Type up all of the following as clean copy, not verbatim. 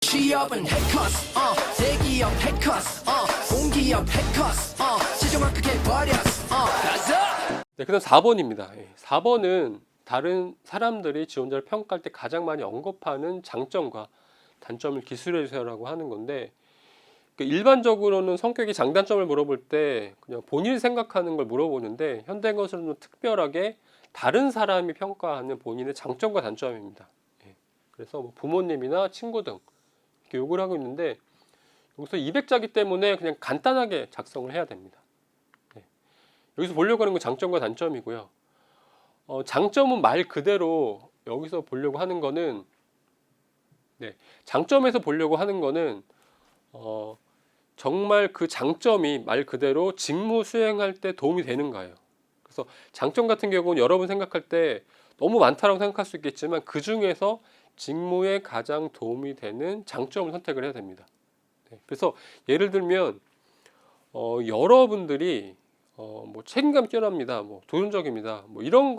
취업은 해커스 대기업 해커스 공기업 해커스 시정을 크게 버렸어 가자. 네, 그다음 4번입니다. 4번은 다른 사람들이 지원자를 평가할 때 가장 많이 언급하는 장점과 단점을 기술해 주세요라고 하는 건데, 일반적으로는 성격이 장단점을 물어볼 때 그냥 본인이 생각하는 걸 물어보는데, 현대건설은 특별하게 다른 사람이 평가하는 본인의 장점과 단점입니다. 그래서 뭐 부모님이나 친구 등 이렇게 요구를 하고 있는데, 여기서 200자기 때문에 그냥 간단하게 작성을 해야 됩니다. 여기서 보려고 하는 건 장점과 단점이고요. 장점은 말 그대로 여기서 보려고 하는 거는, 장점에서 보려고 하는 거는 정말 그 장점이 말 그대로 직무 수행할 때 도움이 되는가요. 그래서 장점 같은 경우는 여러분 생각할 때 너무 많다라고 생각할 수 있겠지만, 그 중에서 직무에 가장 도움이 되는 장점을 선택을 해야 됩니다. 그래서 예를 들면 여러분들이 뭐 책임감이 뛰어납니다, 뭐 도전적입니다, 뭐 이런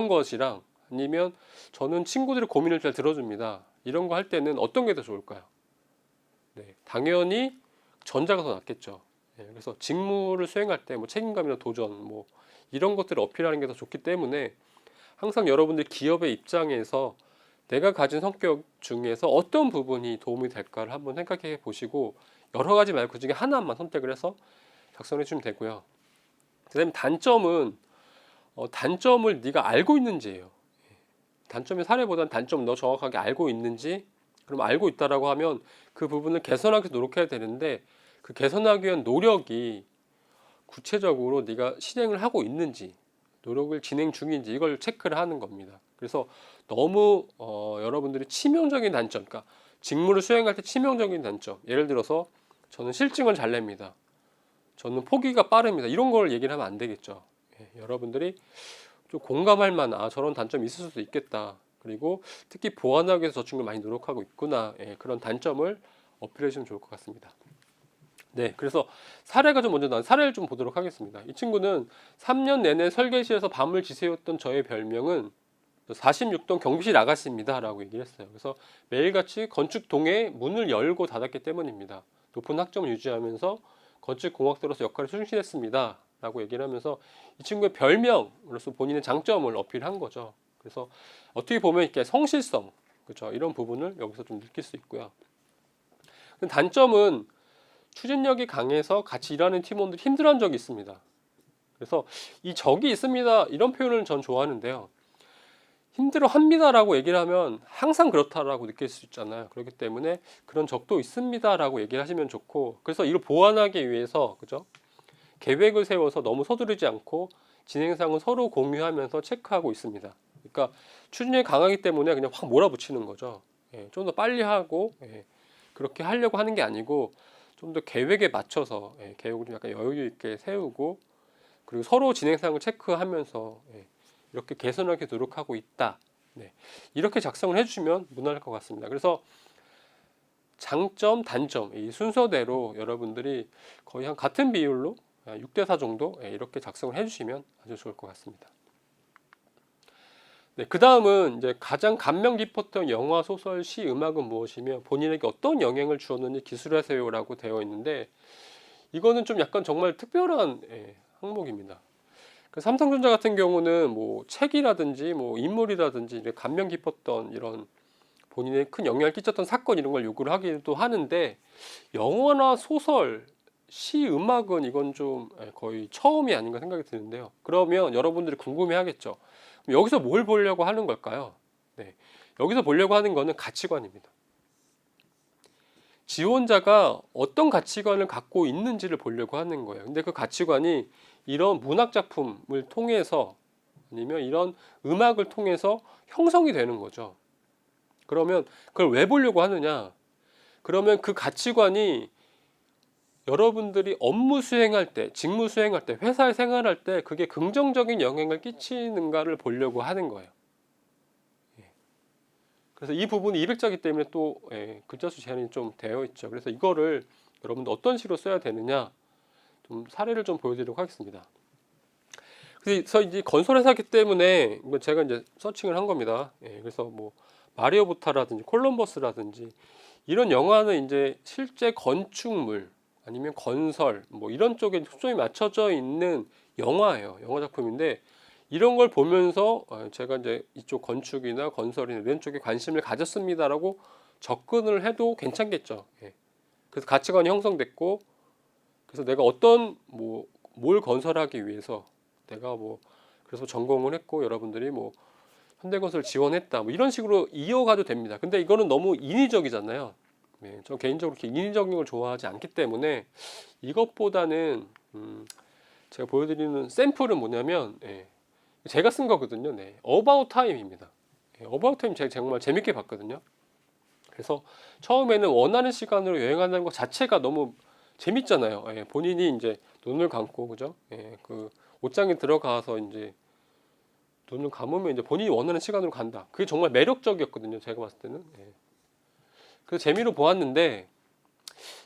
것이랑, 아니면 저는 친구들의 고민을 잘 들어줍니다, 이런 거 할 때는 어떤 게 더 좋을까요? 당연히 전자가 더 낫겠죠. 그래서 직무를 수행할 때 뭐 책임감이나 도전 뭐 이런 것들을 어필하는 게 더 좋기 때문에, 항상 여러분들 기업의 입장에서 내가 가진 성격 중에서 어떤 부분이 도움이 될까를 한번 생각해 보시고, 여러 가지 말고 그 중에 하나만 선택을 해서 작성해 주시면 되고요. 그다음에 단점은 단점을 네가 알고 있는지예요. 단점의 사례보다는 단점 너 정확하게 알고 있는지. 그럼 알고 있다라고 하면 그 부분을 개선하기 위해서 노력해야 되는데, 그 개선하기 위한 노력이 구체적으로 네가 실행을 하고 있는지, 노력을 진행 중인지, 이걸 체크를 하는 겁니다. 그래서 너무 여러분들이 치명적인 단점, 그러니까 직무를 수행할 때 치명적인 단점, 예를 들어서 저는 실증을 잘 냅니다, 저는 포기가 빠릅니다, 이런 걸 얘기를 하면 안 되겠죠. 여러분들이 좀 공감할 만한 저런 단점이 있을 수도 있겠다, 그리고 특히 보완하기 위해서 저 친구가 많이 노력하고 있구나, 그런 단점을 어필해 주시면 좋을 것 같습니다. 그래서 사례가 좀 먼저 사례를 좀 보도록 하겠습니다. 이 친구는 3년 내내 설계실에서 밤을 지새웠던 저의 별명은 46동 경비실 아가씨입니다 라고 얘기를 했어요. 그래서 매일같이 건축동에 문을 열고 닫았기 때문입니다. 높은 학점을 유지하면서 건축공학도로서 역할을 충실했습니다 라고 얘기를 하면서, 이 친구의 별명으로서 본인의 장점을 어필한 거죠. 그래서 어떻게 보면 이렇게 성실성, 그렇죠, 이런 부분을 여기서 좀 느낄 수 있고요. 단점은 추진력이 강해서 같이 일하는 팀원들이 힘들어한 적이 있습니다. 그래서 이 적이 있습니다, 이런 표현을 전 좋아하는데요. 힘들어합니다라고 얘기를 하면 항상 그렇다라고 느낄 수 있잖아요. 그렇기 때문에 그런 적도 있습니다라고 얘기를 하시면 좋고, 그래서 이걸 보완하기 위해서, 그죠, 계획을 세워서 너무 서두르지 않고 진행상은 서로 공유하면서 체크하고 있습니다. 그러니까 추진력이 강하기 때문에 그냥 확 몰아붙이는 거죠. 좀 더 빨리 하고, 그렇게 하려고 하는 게 아니고 좀 더 계획에 맞춰서 계획을 좀 약간 여유 있게 세우고, 그리고 서로 진행상을 체크하면서 이렇게 개선하기 노력하고 있다. 이렇게 작성을 해주시면 무난할 것 같습니다. 그래서 장점, 단점 이 순서대로 여러분들이 거의 한 같은 비율로 6대4 정도 이렇게 작성을 해주시면 아주 좋을 것 같습니다. 그 다음은 이제 가장 감명 깊었던 영화, 소설, 시, 음악은 무엇이며 본인에게 어떤 영향을 주었는지 기술하세요라고 되어 있는데, 이거는 좀 약간 정말 특별한 항목입니다. 삼성전자 같은 경우는 뭐 책이라든지 뭐 인물이라든지 감명 깊었던 이런 본인의 큰 영향을 끼쳤던 사건, 이런 걸 요구를 하기도 하는데, 영화나 소설, 시, 음악은 이건 좀 거의 처음이 아닌가 생각이 드는데요. 그러면 여러분들이 궁금해 하겠죠. 여기서 뭘 보려고 하는 걸까요? 여기서 보려고 하는 거는 가치관입니다. 지원자가 어떤 가치관을 갖고 있는지를 보려고 하는 거예요. 근데 그 가치관이 이런 문학 작품을 통해서, 아니면 이런 음악을 통해서 형성이 되는 거죠. 그러면 그걸 왜 보려고 하느냐? 그러면 그 가치관이 여러분들이 업무 수행할 때, 직무 수행할 때, 회사에 생활할 때 그게 긍정적인 영향을 끼치는가를 보려고 하는 거예요. 그래서 이 부분이 200자이기 때문에 또 글자 수 제한이 좀 되어 있죠. 그래서 이거를 여러분들 어떤 식으로 써야 되느냐, 좀 사례를 좀 보여드리도록 하겠습니다. 그래서 이제 건설회사기 때문에 이건 제가 이제 서칭을 한 겁니다. 그래서 뭐 마리오 부타라든지 콜럼버스라든지 이런 영화는 이제 실제 건축물 아니면 건설 뭐 이런 쪽에 초점이 맞춰져 있는 영화예요. 영화 작품인데 이런 걸 보면서 제가 이제 이쪽 건축이나 건설이나 이런 쪽에 관심을 가졌습니다라고 접근을 해도 괜찮겠죠. 예. 그래서 가치관이 형성됐고 그래서 내가 어떤 뭘 건설하기 위해서 내가 그래서 전공을 했고 여러분들이 현대건설 지원했다 이런 식으로 이어가도 됩니다. 근데 이거는 너무 인위적이잖아요. 네, 저 개인적으로 이렇게 인위적인 걸 좋아하지 않기 때문에 이것보다는 제가 보여드리는 샘플은 뭐냐면 제가 쓴 거거든요. 네, About Time입니다. About Time 제가 정말 재밌게 봤거든요. 그래서 처음에는 원하는 시간으로 여행한다는 것 자체가 너무 재밌잖아요. 본인이 이제 눈을 감고 그죠? 그 옷장에 들어가서 이제 눈을 감으면 이제 본인이 원하는 시간으로 간다. 그게 정말 매력적이었거든요. 제가 봤을 때는. 그래서 재미로 보았는데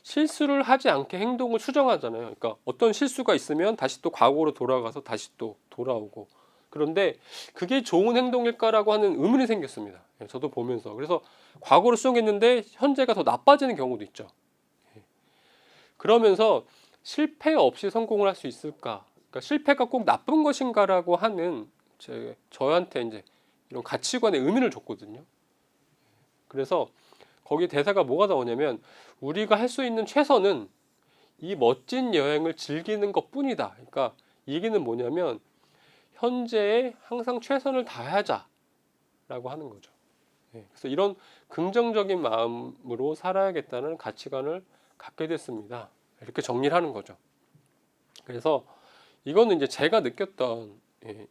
실수를 하지 않게 행동을 수정하잖아요. 그러니까 어떤 실수가 있으면 다시 또 과거로 돌아가서 다시 또 돌아오고. 그런데 그게 좋은 행동일까라고 하는 의문이 생겼습니다. 저도 보면서. 그래서 과거로 수정했는데 현재가 더 나빠지는 경우도 있죠. 그러면서 실패 없이 성공을 할 수 있을까? 그러니까 실패가 꼭 나쁜 것인가라고 하는 저한테 이제 이런 가치관의 의미를 줬거든요. 그래서 거기 대사가 뭐가 나오냐면 우리가 할 수 있는 최선은 이 멋진 여행을 즐기는 것뿐이다. 그러니까 이 얘기는 뭐냐면 현재에 항상 최선을 다하자라고 하는 거죠. 그래서 이런 긍정적인 마음으로 살아야겠다는 가치관을 갖게 됐습니다. 이렇게 정리를 하는 거죠. 그래서 이거는 이제 제가 느꼈던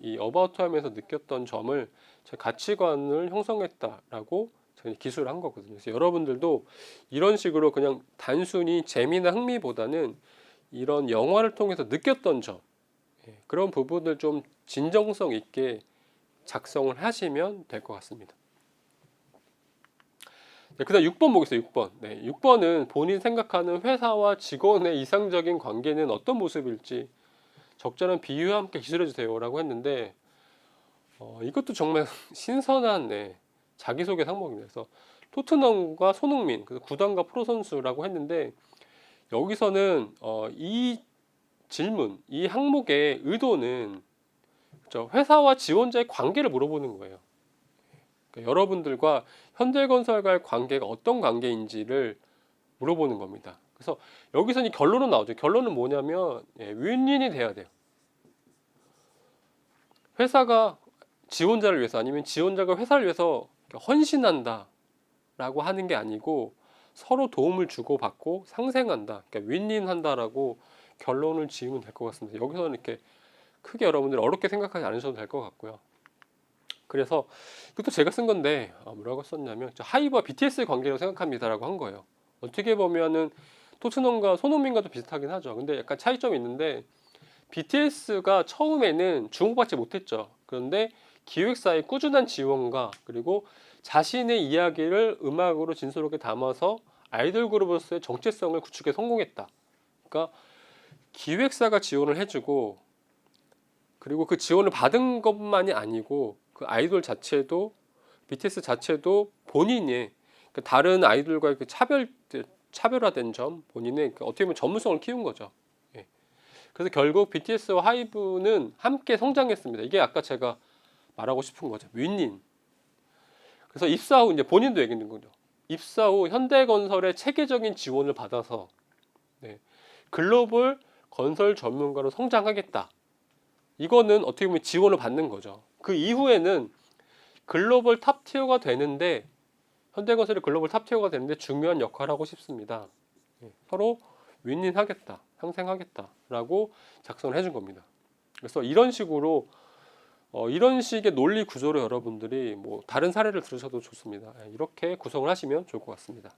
이 어바웃 타임에서 느꼈던 점을 제 가치관을 형성했다라고 제가 기술을 한 거거든요. 그래서 여러분들도 이런 식으로 그냥 단순히 재미나 흥미보다는 이런 영화를 통해서 느꼈던 점 그런 부분을 좀 진정성 있게 작성을 하시면 될 것 같습니다. 그 다음 6번 보겠습니다. 6번. 6번은 본인 생각하는 회사와 직원의 이상적인 관계는 어떤 모습일지 적절한 비유와 함께 기술해 주세요 라고 했는데 이것도 정말 신선한 자기소개 상목입니다. 그래서 토트넘과 손흥민, 그래서 구단과 프로 선수라고 했는데 여기서는 이 질문, 이 항목의 의도는 회사와 지원자의 관계를 물어보는 거예요. 그러니까 여러분들과 현대건설과의 관계가 어떤 관계인지를 물어보는 겁니다. 그래서 여기서 이 결론은 나오죠. 결론은 뭐냐면 윈윈이 돼야 돼요. 회사가 지원자를 위해서 아니면 지원자가 회사를 위해서 헌신한다 라고 하는 게 아니고 서로 도움을 주고받고 상생한다. 그러니까 윈윈한다라고 결론을 지으면 될 것 같습니다. 여기서는 이렇게 크게 여러분들 어렵게 생각하지 않으셔도 될 것 같고요. 그래서 이것도 제가 쓴 건데 뭐라고 썼냐면 하이브와 BTS의 관계라고 생각합니다라고 한 거예요. 어떻게 보면은 토트넘과 손흥민과도 비슷하긴 하죠. 근데 약간 차이점이 있는데 BTS가 처음에는 주목받지 못했죠. 그런데 기획사의 꾸준한 지원과 그리고 자신의 이야기를 음악으로 진솔하게 담아서 아이돌 그룹으로서의 정체성을 구축에 성공했다. 그러니까 기획사가 지원을 해주고 그리고 그 지원을 받은 것만이 아니고 그 아이돌 자체도 BTS 자체도 본인의 다른 아이돌과의 그 차별화된 점, 본인의 어떻게 보면 전문성을 키운 거죠. 그래서 결국 BTS와 하이브는 함께 성장했습니다. 이게 아까 제가 말하고 싶은 거죠. 윈윈. 그래서 입사 후 이제 본인도 얘기했는 거죠. 입사 후 현대건설의 체계적인 지원을 받아서 글로벌 건설 전문가로 성장하겠다. 이거는 어떻게 보면 지원을 받는 거죠. 그 이후에는 글로벌 탑티어가 되는데 현대건설이 글로벌 탑티어가 되는데 중요한 역할을 하고 싶습니다. 서로 윈윈하겠다, 상생하겠다라고 작성을 해준 겁니다. 그래서 이런 식으로 이런 식의 논리 구조로 여러분들이 다른 사례를 들으셔도 좋습니다. 이렇게 구성을 하시면 좋을 것 같습니다.